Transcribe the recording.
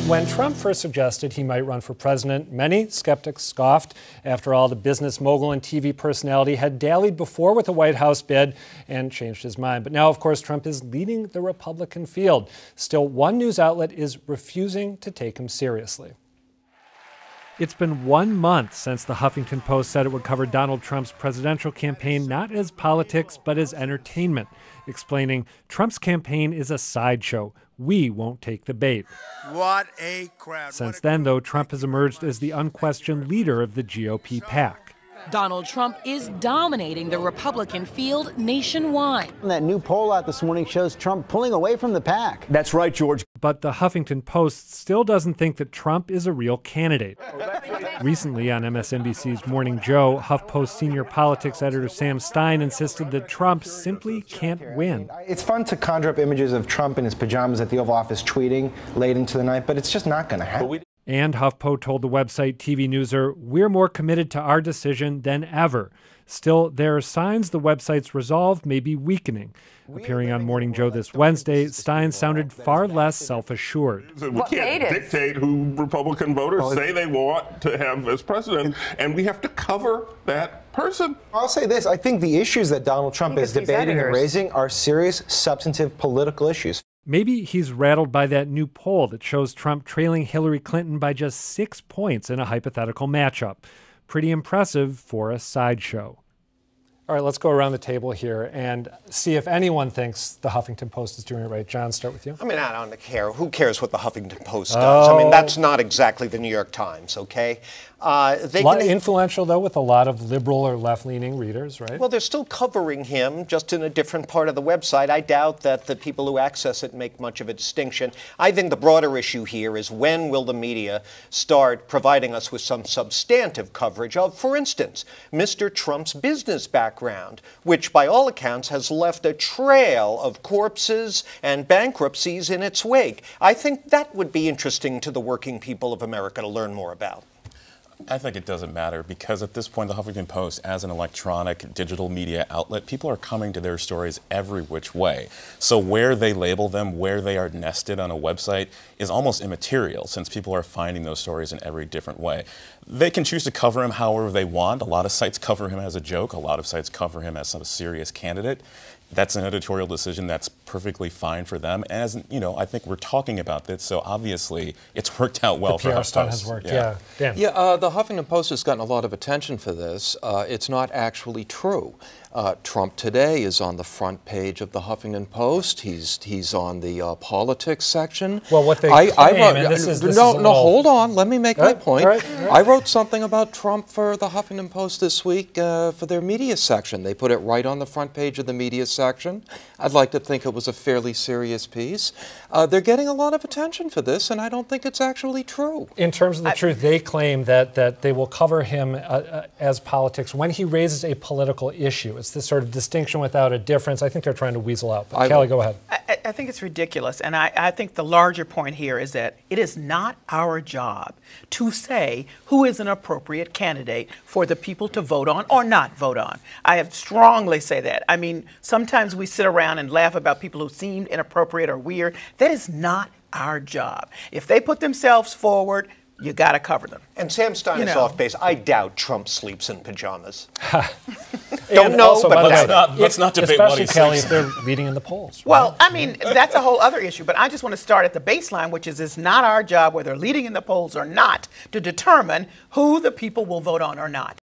When Trump first suggested he might run for president, many skeptics scoffed. After all, the business mogul and TV personality had dallied before with a White House bid and changed his mind. But now, of course, Trump is leading the Republican field. Still, one news outlet is refusing to take him seriously. It's been 1 month since the Huffington Post said it would cover Donald Trump's presidential campaign not as politics, but as entertainment, explaining Trump's campaign is a sideshow. We won't take the bait. What a crowd. Since then, though, Trump has emerged as the unquestioned leader of the GOP pack. Donald Trump is dominating the Republican field nationwide. That new poll out this morning shows Trump pulling away from the pack. That's right, George. But the Huffington Post still doesn't think that Trump is a real candidate. Recently on MSNBC's Morning Joe, HuffPost senior politics editor Sam Stein insisted that Trump simply can't win. It's fun to conjure up images of Trump in his pajamas at the Oval Office tweeting late into the night, but it's just not going to happen. And HuffPo told the website TV Newser, "We're more committed to our decision than ever." Still, there are signs the website's resolve may be weakening. Appearing on Morning Joe this Wednesday, Stein sounded far less self-assured. We can't dictate who Republican voters say they want to have as president, and we have to cover that person. I'll say this. I think the issues that Donald Trump is debating and raising are serious, substantive political issues. Maybe he's rattled by that new poll that shows Trump trailing Hillary Clinton by just 6 points in a hypothetical matchup. Pretty impressive for a sideshow. All right, let's go around the table here and see if anyone thinks the Huffington Post is doing it right. John, start with you. I mean, I don't care. Who cares what the Huffington Post does? I mean, that's not exactly the New York Times, okay? Influential, though, with a lot of liberal or left-leaning readers, right? Well, they're still covering him, just in a different part of the website. I doubt that the people who access it make much of a distinction. I think the broader issue here is when will the media start providing us with some substantive coverage of, for instance, Mr. Trump's business background, which by all accounts has left a trail of corpses and bankruptcies in its wake. I think that would be interesting to the working people of America to learn more about. I think it doesn't matter because at this point, the Huffington Post, as an electronic digital media outlet, people are coming to their stories every which way. So where they label them, where they are nested on a website is almost immaterial since people are finding those stories in every different way. They can choose to cover him however they want. A lot of sites cover him as a joke. A lot of sites cover him as some serious candidate. That's an editorial decision that's perfectly fine for them. And as you know, I think we're talking about this, so obviously it's worked out well for HuffPost. The PR stunt has worked, yeah. Dan. Yeah, the Huffington Post has gotten a lot of attention for this. It's not actually true. Trump today is on the front page of the Huffington Post. He's on the politics section. Well, what they claim, hold on. Let me make my point. All right. I wrote something about Trump for the Huffington Post this week for their media section. They put it right on the front page of the media section. I'd like to think it was a fairly serious piece. They're getting a lot of attention for this, and I don't think it's actually true. In terms of the truth, they claim that they will cover him as politics when he raises a political issue. It's this sort of distinction without a difference. I think they're trying to weasel out. But Kelly, go ahead. I think it's ridiculous. And I think the larger point here is that it is not our job to say who is an appropriate candidate for the people to vote on or not vote on. I have strongly say that. I mean, sometimes we sit around and laugh about people who seem inappropriate or weird. That is not our job. If they put themselves forward, you got to cover them. And Sam Stein is off base. I doubt Trump sleeps in pajamas. Don't know, also, but let's not debate what he sleeps. Especially, Kelly, if they're leading in the polls. Right? Well, I mean, that's a whole other issue. But I just want to start at the baseline, which is it's not our job, whether leading in the polls or not, to determine who the people will vote on or not.